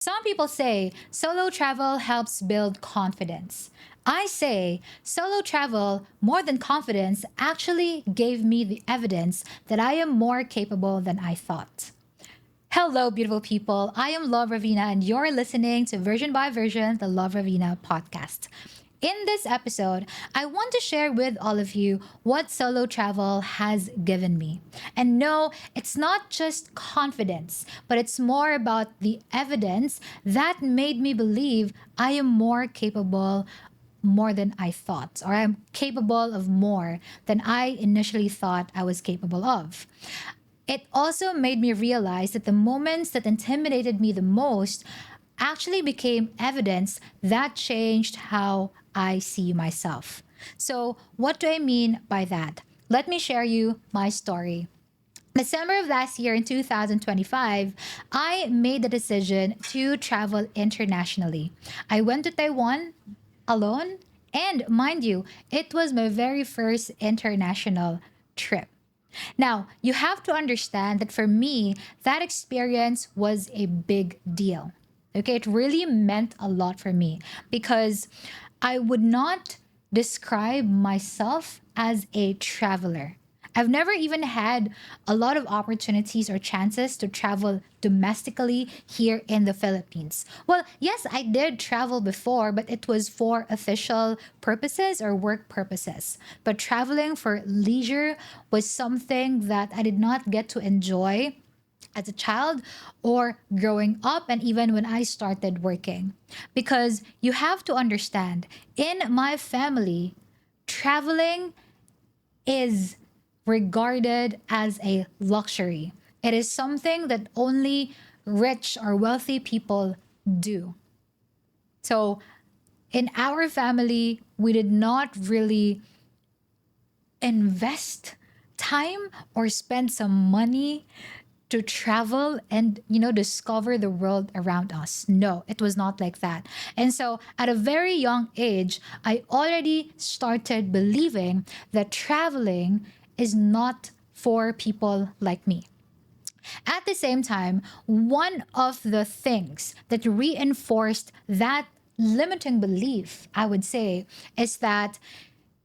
Some people say solo travel helps build confidence. I say solo travel, more than confidence, actually gave me the evidence that I am more capable than I thought. Hello, beautiful people. I am Love Ravina, and you're listening to Version by Version, the Love Ravina podcast. In this episode, I want to share with all of you what solo travel has given me. And no, it's not just confidence, but it's more about the evidence that made me believe I am more capable more than I thought, or I'm capable of more than I initially thought I was capable of. It also made me realize that the moments that intimidated me the most actually became evidence that changed how I see myself. So, what do I mean by that? Let me share you my story. December of last year in 2025, I made the decision to travel internationally. I went to Taiwan alone, and mind you, it was my very first international trip. Now, you have to understand that for me, that experience was a big deal. Okay, it really meant a lot for me because I would not describe myself as a traveler. I've never even had a lot of opportunities or chances to travel domestically here in the Philippines. Well, yes, I did travel before, but it was for official purposes or work purposes. But traveling for leisure was something that I did not get to enjoy as a child or growing up, and even when I started working. Because you have to understand, in my family, traveling is regarded as a luxury. It is something that only rich or wealthy people do. So, in our family, we did not really invest time or spend some money to travel and discover the world around us. No, it was not like that. And so at a very young age, I already started believing that traveling is not for people like me. At the same time, one of the things that reinforced that limiting belief, I would say, is that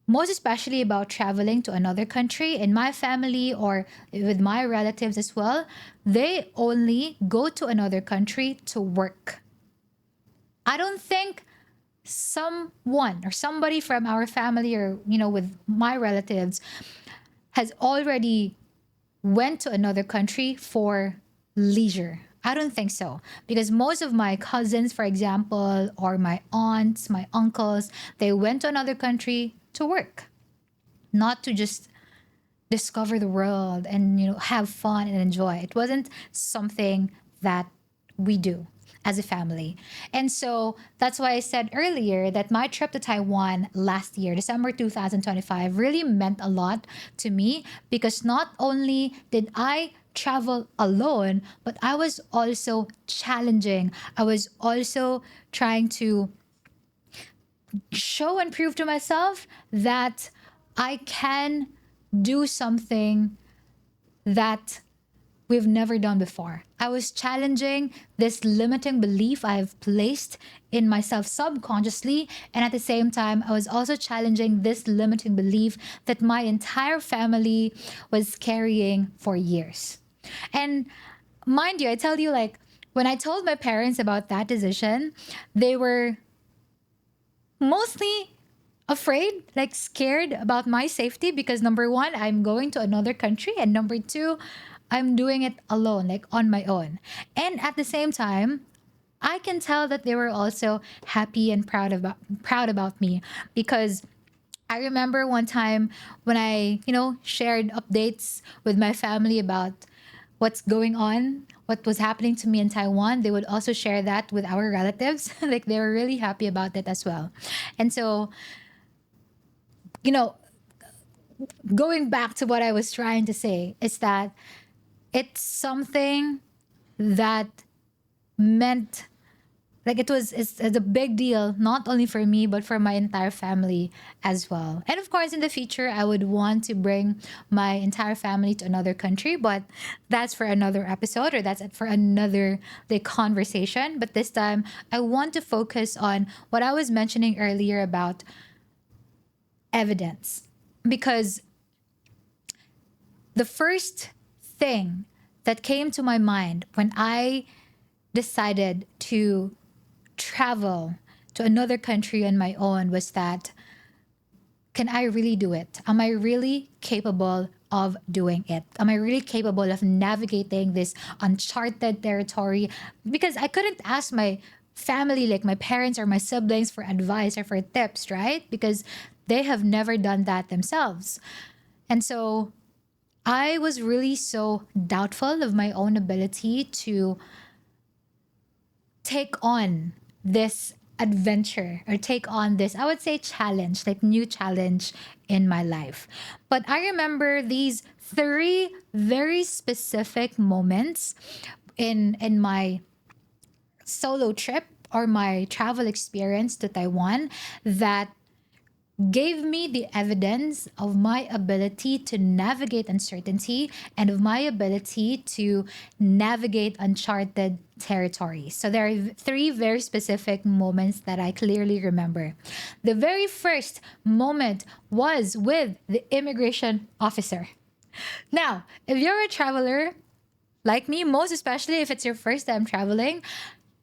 most especially about traveling to another country, in my family or with my relatives as well, they only go to another country to work. I don't think someone or somebody from our family or with my relatives has already went to another country for leisure. I don't think so. Because most of my cousins, for example, or my aunts, my uncles, they went to another country to work, not to just discover the world and have fun and enjoy. It wasn't something that we do as a family. And so that's why I said earlier that my trip to Taiwan last year, December 2025, really meant a lot to me because not only did I travel alone, but I was also challenging. I was also trying to show and prove to myself that I can do something that we've never done before. I was challenging this limiting belief I've placed in myself subconsciously. And at the same time, I was also challenging this limiting belief that my entire family was carrying for years. And mind you, I tell you, like, when I told my parents about that decision, they were mostly afraid, like scared about my safety because number one, I'm going to another country, and number two, I'm doing it alone, like on my own. And at the same time, I can tell that they were also happy and proud about me because I remember one time when I, shared updates with my family about what's going on, what was happening to me in Taiwan, they would also share that with our relatives. Like they were really happy about it as well. And so, you know, going back to what I was trying to say is that it's something that meant Like it's a big deal, not only for me, but for my entire family as well. And of course, in the future, I would want to bring my entire family to another country, but that's for another episode, or that's for another like conversation. But this time, I want to focus on what I was mentioning earlier about evidence. Because the first thing that came to my mind when I decided to travel to another country on my own was that, can I really do it? Am I really capable of doing it? Am I really capable of navigating this uncharted territory? Because I couldn't ask my family, like my parents or my siblings, for advice or for tips, right? Because they have never done that themselves. And so I was really so doubtful of my own ability to take on this adventure, or take on this, I would say, challenge, like new challenge in my life. But I remember these three very specific moments in my solo trip, or my travel experience to Taiwan, that gave me the evidence of my ability to navigate uncertainty, and of my ability to navigate uncharted territory. So there are three very specific moments that I clearly remember. The very first moment was with the immigration officer. Now, if you're a traveler like me, most especially if it's your first time traveling,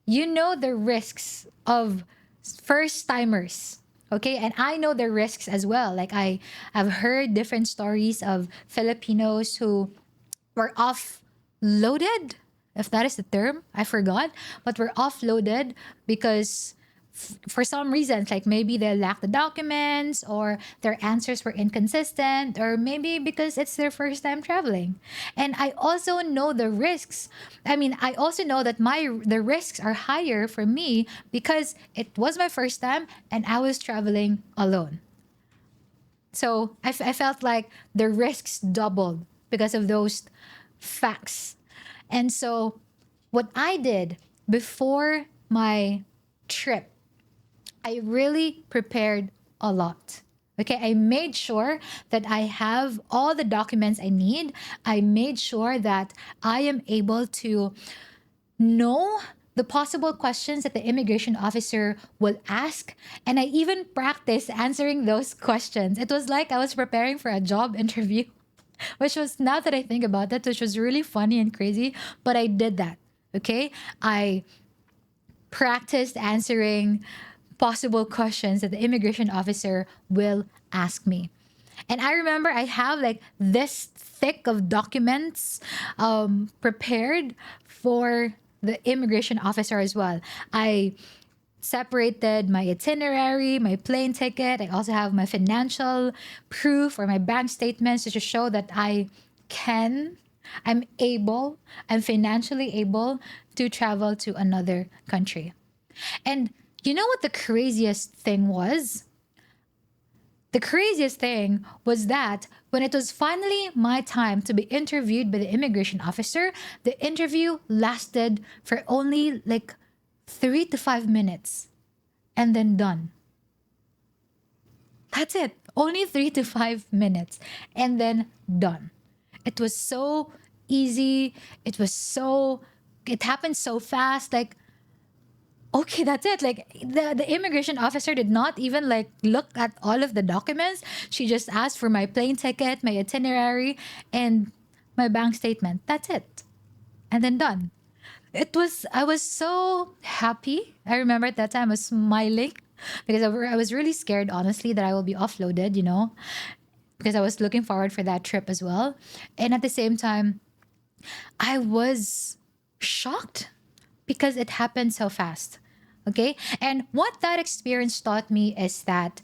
you know the risks of first timers. Okay, and I know the risks as well. Like I've heard different stories of Filipinos who were offloaded, if that is the term, I forgot, but were offloaded because for some reasons, like maybe they lack the documents, or their answers were inconsistent, or maybe because it's their first time traveling. And I also know the risks. I mean, I also know that my the risks are higher for me because it was my first time and I was traveling alone. So I felt like the risks doubled because of those facts. And so what I did before my trip, I really prepared a lot. Okay, I made sure that I have all the documents I need. I made sure that I am able to know the possible questions that the immigration officer will ask. And I even practiced answering those questions. It was like I was preparing for a job interview, which was, now that I think about it, which was really funny and crazy. But I did that. Okay, I practiced answering possible questions that the immigration officer will ask me. And I remember I have like this thick of documents prepared for the immigration officer as well. I separated my itinerary, my plane ticket. I also have my financial proof, or my bank statements, to just show that can, I'm able, I'm financially able to travel to another country. And you know what the craziest thing was? The craziest thing was that when it was finally my time to be interviewed by the immigration officer, the interview lasted for only like 3 to 5 minutes, and then done. That's it. Only 3 to 5 minutes, and then done. It was so easy. It happened so fast. Like, okay, that's it. Like the immigration officer did not even like look at all of the documents. She just asked for my plane ticket, my itinerary, and my bank statement. That's it. And then done. I was so happy. I remember at that time I was smiling because I was really scared, honestly, that I will be offloaded, because I was looking forward for that trip as well. And at the same time, I was shocked because it happened so fast. Okay. And what that experience taught me is that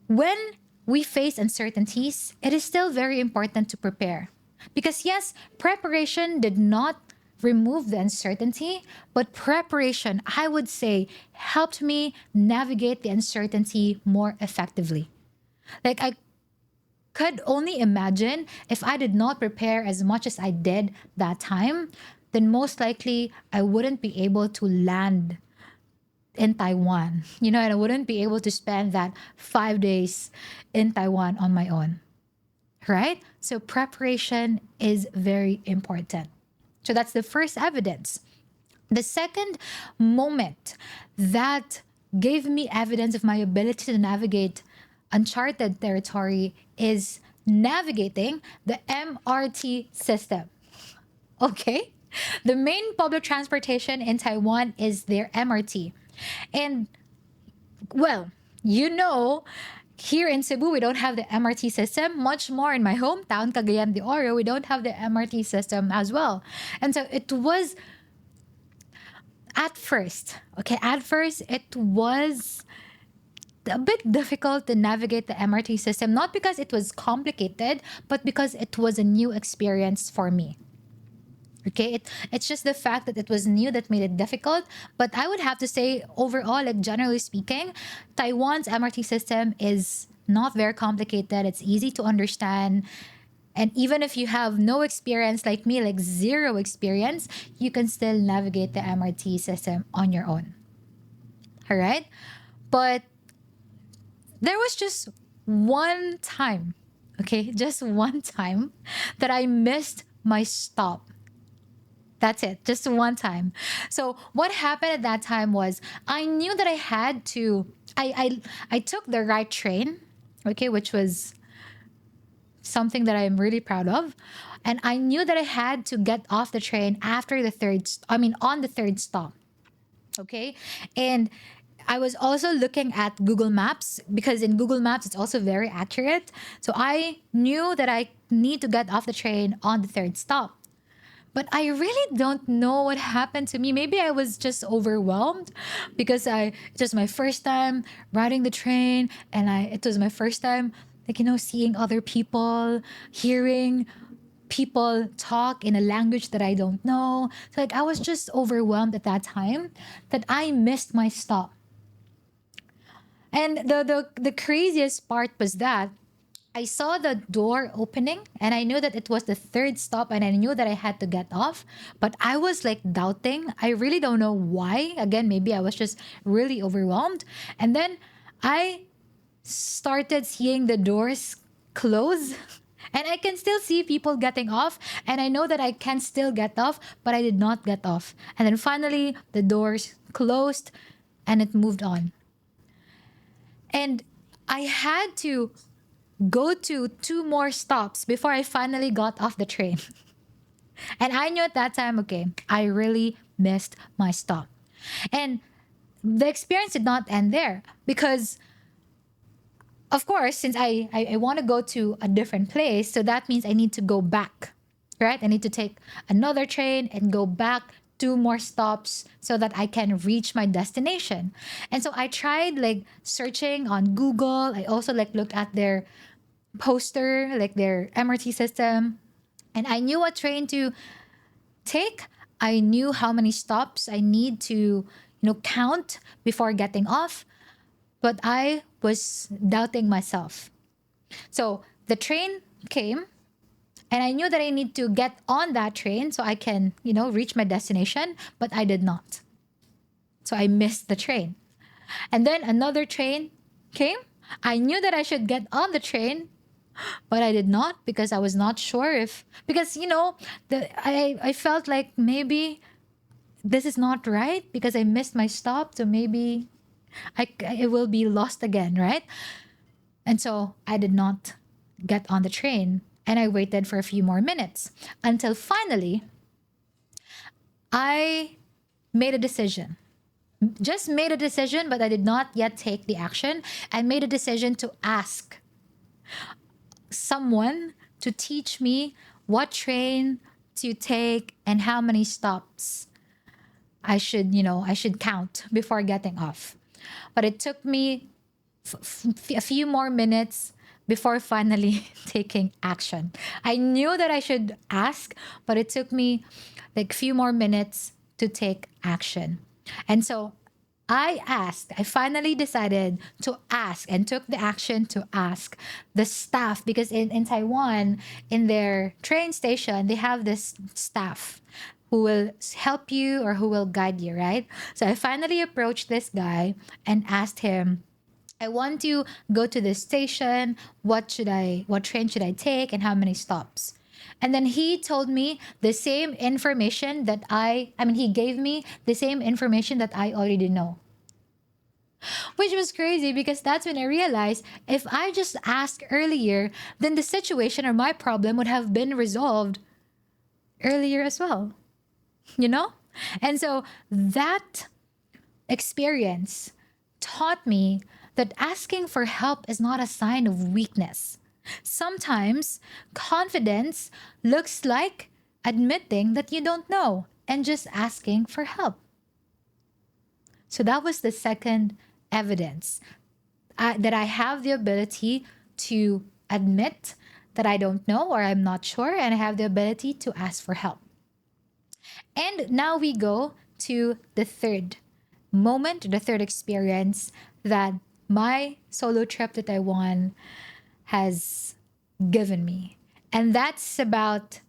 when we face uncertainties, it is still very important to prepare. Because yes, preparation did not remove the uncertainty, but preparation, I would say, helped me navigate the uncertainty more effectively. Like, I could only imagine if I did not prepare as much as I did that time, then most likely I wouldn't be able to land in Taiwan, and I wouldn't be able to spend that 5 days in Taiwan on my own, right? So preparation is very important. So that's the first evidence. The second moment that gave me evidence of my ability to navigate uncharted territory is navigating the MRT system. Okay? The main public transportation in Taiwan is their MRT. And well, here in Cebu, we don't have the MRT system. Much more in my hometown, Cagayan de Oro, we don't have the MRT system as well. And so it was at first, it was a bit difficult to navigate the MRT system, not because it was complicated, but because it was a new experience for me. Okay, it's just the fact that it was new that made it difficult. But I would have to say, overall, like generally speaking, Taiwan's MRT system is not very complicated. It's easy to understand. And even if you have no experience like me, like zero experience, you can still navigate the MRT system on your own. All right. But there was just one time, okay, just one time that I missed my stop. That's it, just one time. So what happened at that time was I knew that I had to. I took the right train, okay, which was something that I'm really proud of, and I knew that I had to get off the train after the on the third stop, okay, and I was also looking at Google Maps because in Google Maps it's also very accurate. So I knew that I need to get off the train on the third stop. But I really don't know what happened to me. Maybe I was just overwhelmed because it was my first time riding the train, and it was my first time, like, seeing other people, hearing people talk in a language that I don't know. So like I was just overwhelmed at that time that I missed my stop. And the craziest part was that I saw the door opening and I knew that it was the third stop and I knew that I had to get off. But I was like doubting. I really don't know why. Again, maybe I was just really overwhelmed. And then I started seeing the doors close. And I can still see people getting off. And I know that I can still get off, but I did not get off. And then finally, the doors closed and it moved on. And I had to go to two more stops before I finally got off the train. And I knew at that time, okay, I really missed my stop. And the experience did not end there because, of course, since I want to go to a different place, so that means I need to go back, right? I need to take another train and go back two more stops so that I can reach my destination. And so I tried like searching on Google. I also like looked at their poster, like their MRT system, and I knew what train to take. I knew how many stops I need to, count before getting off, but I was doubting myself. So the train came, and I knew that I need to get on that train so I can, reach my destination, but I did not. So I missed the train. And then another train came. I knew that I should get on the train, but I did not because I was not sure because I felt like maybe this is not right because I missed my stop, so maybe it will be lost again, right? And so I did not get on the train, and I waited for a few more minutes until finally I made a decision. Just made a decision, but I did not yet take the action. I made a decision to ask someone to teach me what train to take and how many stops I should count before getting off. But it took me a few more minutes before finally taking action. I knew that I should ask, but it took me like a few more minutes to take action. And so I finally decided to ask and took the action to ask the staff because in Taiwan, in their train station, they have this staff who will help you or who will guide you, right? So I finally approached this guy and asked him, I want to go to this station. What train should I take and how many stops? And then he told me the same information that he gave me the same information that I already know. Which was crazy because that's when I realized if I just asked earlier, then the situation or my problem would have been resolved earlier as well, you know? And so that experience taught me that asking for help is not a sign of weakness. Sometimes confidence looks like admitting that you don't know and just asking for help. So that was the second evidence that I have the ability to admit that I don't know or I'm not sure, and I have the ability to ask for help. And now we go to the third moment, the third experience that my solo trip to Taiwan has given me. And that's about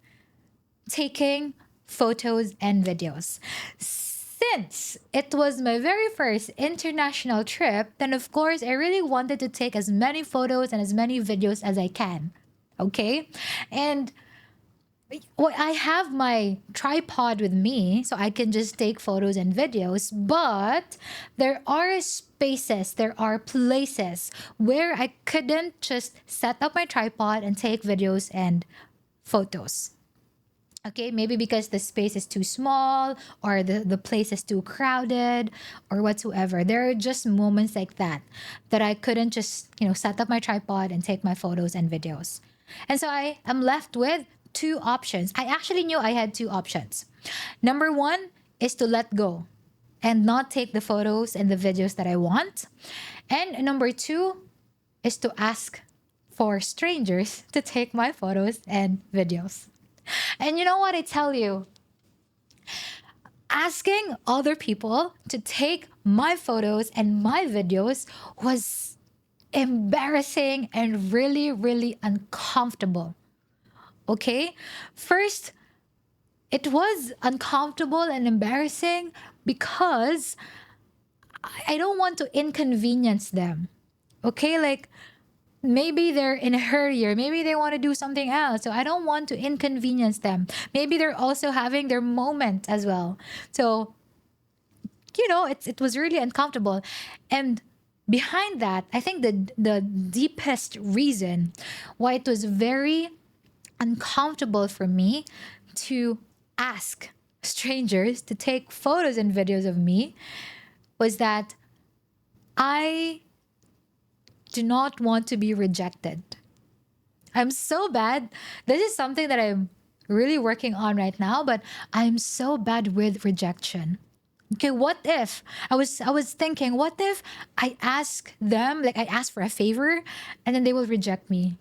taking photos and videos. Since it was my very first international trip, then of course I really wanted to take as many photos and as many videos as I can. Okay? And well, I have my tripod with me so I can just take photos and videos, but there are spaces, there are places where I couldn't just set up my tripod and take videos and photos. Okay, maybe because the space is too small or the place is too crowded or whatsoever. There are just moments like that that I couldn't just, set up my tripod and take my photos and videos. And so I am left with two options. I actually knew I had two options. Number one is to let go and not take the photos and the videos that I want. And number two is to ask for strangers to take my photos and videos. And you know what I tell you? Asking other people to take my photos and my videos was embarrassing and really, really uncomfortable. Okay? First, it was uncomfortable and embarrassing because I don't want to inconvenience them. Okay? Like, maybe they're in a hurry or maybe they want to do something else. So I don't want to inconvenience them. Maybe they're also having their moment as well. So, it was really uncomfortable. And behind that, I think the deepest reason why it was very uncomfortable for me to ask strangers to take photos and videos of me was that I do not want to be rejected. I'm so bad. This is something that I'm really working on right now, but I'm so bad with rejection. Okay, what if I was thinking, what if I ask them, like I ask for a favor and then they will reject me?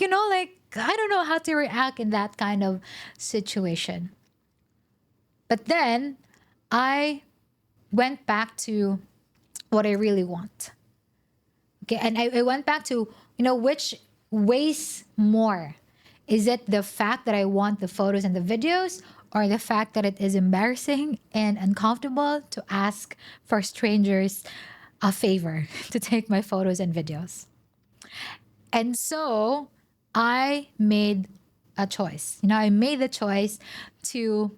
Like I don't know how to react in that kind of situation. But then I went back to what I really want. Okay, and I went back to, which weighs more? Is it the fact that I want the photos and the videos, or the fact that it is embarrassing and uncomfortable to ask for strangers a favor to take my photos and videos? And so I made a choice. I made the choice to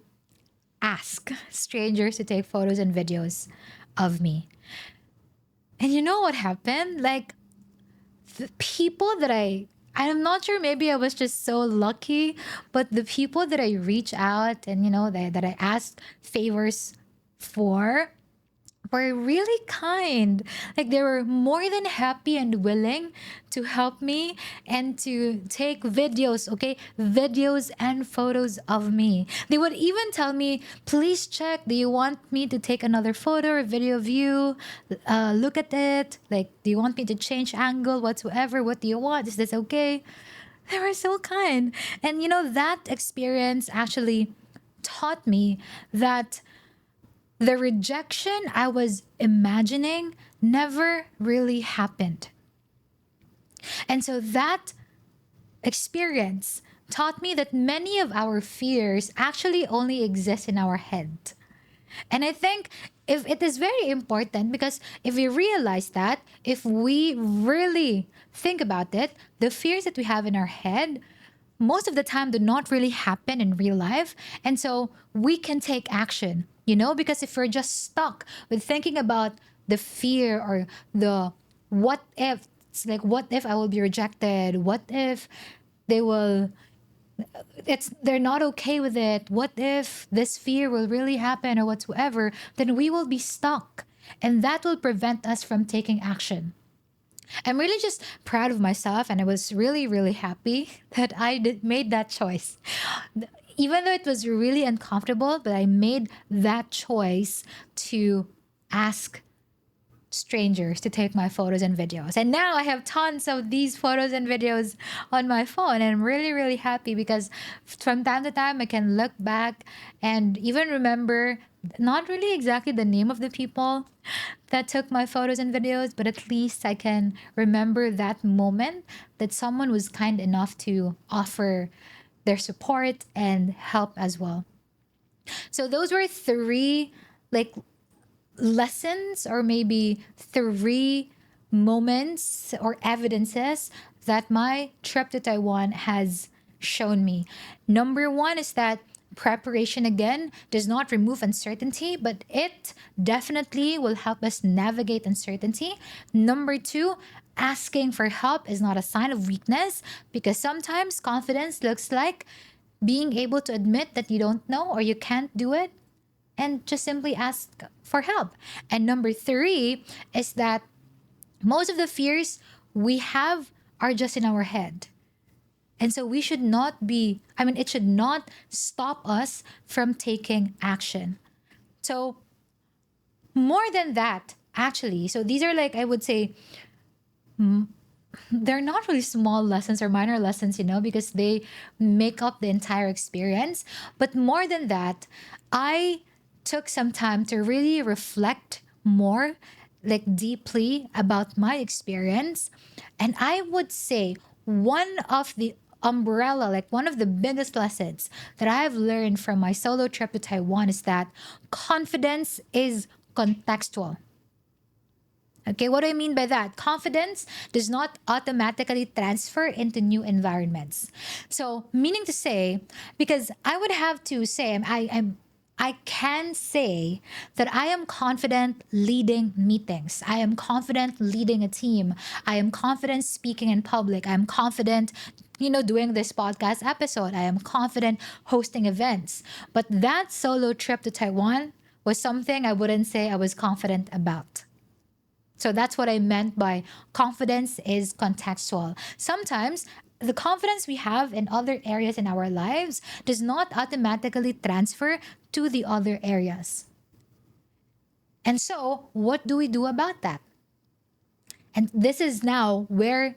ask strangers to take photos and videos of me. And you know what happened? Like the people that I'm not sure, maybe I was just so lucky, but the people that I reach out and, that I asked favors for were really kind. Like they were more than happy and willing to help me and to take videos, okay? Videos and photos of me. They would even tell me, please check, do you want me to take another photo or video of you? Look at it. Like, do you want me to change angle whatsoever? What do you want? Is this okay? They were so kind. And that experience actually taught me that the rejection I was imagining never really happened. And so that experience taught me that many of our fears actually only exist in our head. And I think if it is very important, because if we realize that, if we really think about it, the fears that we have in our head most of the time do not really happen in real life. And so we can take action, because if we're just stuck with thinking about the fear or the what if, it's like, what if I will be rejected? What if they will they're not okay with it? What if this fear will really happen or whatsoever? Then we will be stuck. And that will prevent us from taking action. I'm really just proud of myself, and I was really, really happy that made that choice. Even though it was really uncomfortable, but I made that choice to ask strangers to take my photos and videos. And now I have tons of these photos and videos on my phone. And I'm really, really happy because from time to time I can look back and even remember not really exactly the name of the people that took my photos and videos, but at least I can remember that moment that someone was kind enough to offer their support and help as well. So those were three like lessons, or maybe three moments or evidences that my trip to Taiwan has shown me. Number one is that preparation again does not remove uncertainty, but it definitely will help us navigate uncertainty. Number two, asking for help is not a sign of weakness, because sometimes confidence looks like being able to admit that you don't know or you can't do it and just simply ask for help. And number three is that most of the fears we have are just in our head. And so we should not be, it should not stop us from taking action. So, more than that, actually, so these are like, I would say, they're not really small lessons or minor lessons, because they make up the entire experience. But more than that, I took some time to really reflect more, like deeply about my experience. And I would say one of the umbrella, like one of the biggest lessons that I've learned from my solo trip to Taiwan is that confidence is contextual. Okay, what do I mean by that? Confidence does not automatically transfer into new environments. So, meaning to say, because I would have to say, I can say that I am confident leading meetings. I am confident leading a team. I am confident speaking in public. I am confident, doing this podcast episode. I am confident hosting events. But that solo trip to Taiwan was something I wouldn't say I was confident about. So that's what I meant by confidence is contextual. Sometimes the confidence we have in other areas in our lives does not automatically transfer to the other areas. And so, what do we do about that? And this is now where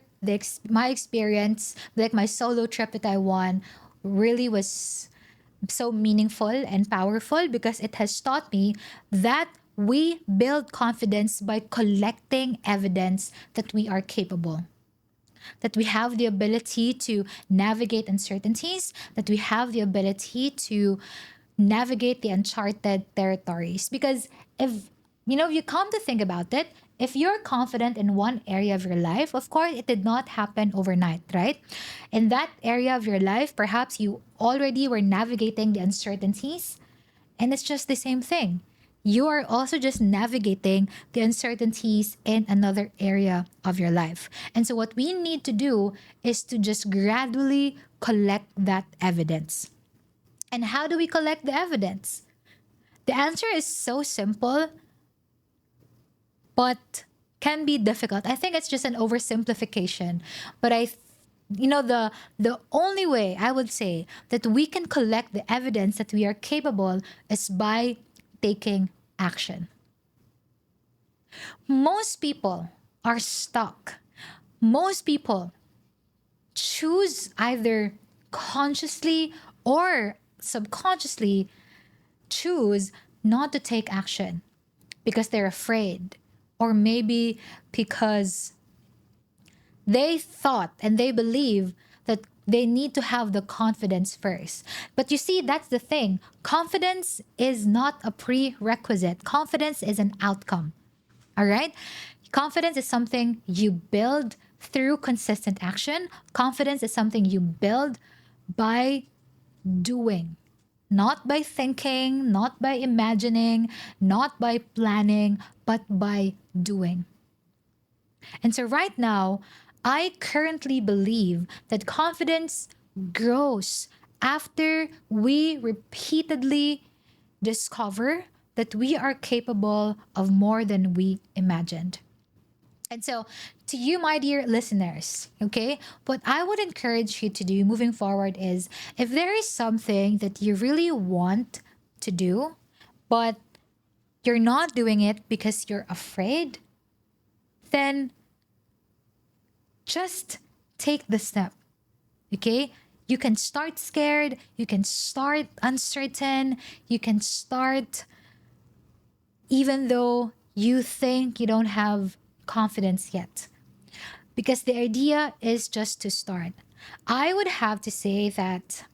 my experience, like my solo trip to Taiwan, really was so meaningful and powerful, because it has taught me that we build confidence by collecting evidence that we are capable, that we have the ability to navigate uncertainties, that we have the ability to navigate the uncharted territories. Because if you come to think about it, if you're confident in one area of your life, of course, it did not happen overnight, right? In that area of your life, perhaps you already were navigating the uncertainties, and it's just the same thing. You are also just navigating the uncertainties in another area of your life. And so, what we need to do is to just gradually collect that evidence. And how do we collect the evidence? The answer is so simple, but can be difficult. I think it's just an oversimplification. But the only way I would say that we can collect the evidence that we are capable is by taking action. Most people are stuck. Most people choose either consciously or subconsciously choose not to take action because they're afraid, or maybe because they thought and they believe that They need to have the confidence first. But you see, that's the thing. Confidence is not a prerequisite, confidence is an outcome. All right? Confidence is something you build through consistent action. Confidence is something you build by doing, not by thinking, not by imagining, not by planning, but by doing. And so, right now, I currently believe that confidence grows after we repeatedly discover that we are capable of more than we imagined. And so, to you, my dear listeners, okay, what I would encourage you to do moving forward is if there is something that you really want to do, but you're not doing it because you're afraid, then just take the step, okay? You can start scared, you can start uncertain, you can start even though you think you don't have confidence yet. Because the idea is just to start. I would have to say that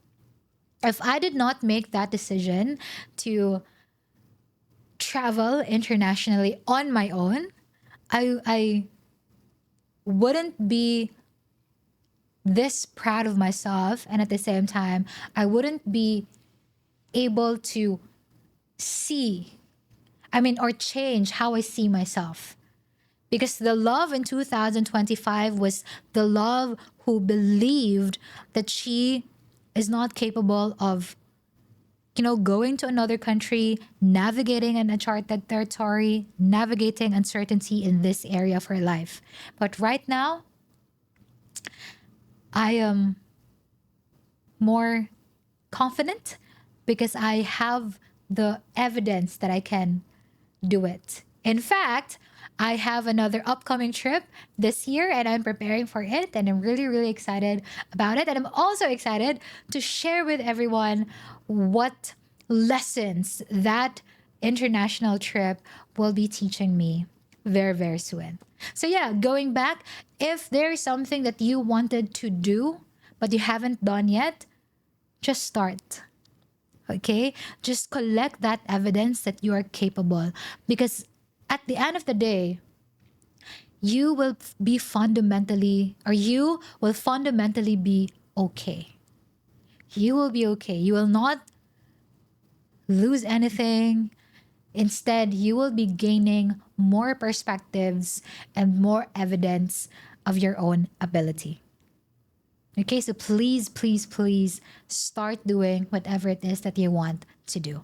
if I did not make that decision to travel internationally on my own, I wouldn't be this proud of myself. And at the same time, I wouldn't be able to see, or change how I see myself. Because the love in 2025 was the love who believed that she is not capable of, going to another country, navigating an uncharted territory, navigating uncertainty in this area of her life. But right now, I am more confident because I have the evidence that I can do it. In fact, I have another upcoming trip this year and I'm preparing for it and I'm really, really excited about it. And I'm also excited to share with everyone what lessons that international trip will be teaching me very, very soon. So, yeah, going back, if there is something that you wanted to do but you haven't done yet, just start. Okay? Just collect that evidence that you are capable. Because at the end of the day, you will be fundamentally, or you will fundamentally be okay. You will be okay. You will not lose anything. Instead, you will be gaining more perspectives and more evidence of your own ability. Okay, so please, please, please start doing whatever it is that you want to do.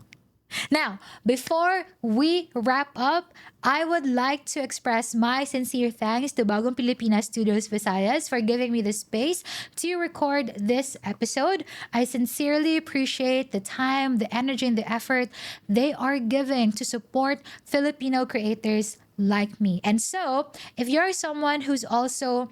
Now, before we wrap up, I would like to express my sincere thanks to Bagong Pilipinas Studios Visayas for giving me the space to record this episode. I sincerely appreciate the time, the energy, and the effort they are giving to support Filipino creators like me. And so, if you're someone who's also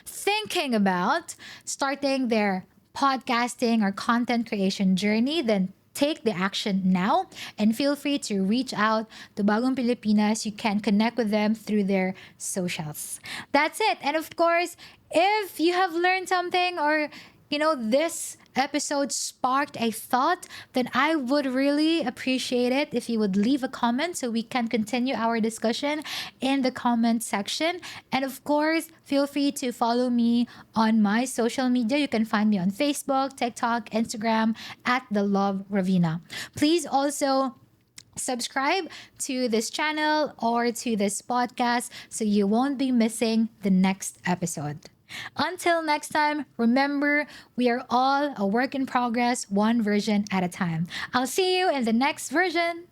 thinking about starting their podcasting or content creation journey, then take the action now and feel free to reach out to Bagong Pilipinas. You can connect with them through their socials. That's it. And of course, if you have learned something or this episode sparked a thought, then I would really appreciate it if you would leave a comment so we can continue our discussion in the comment section. And of course, feel free to follow me on my social media. You can find me on Facebook, TikTok, Instagram at the Love Ravina. Please also subscribe to this channel or to this podcast so you won't be missing the next episode. Until next time, remember, we are all a work in progress, one version at a time. I'll see you in the next version.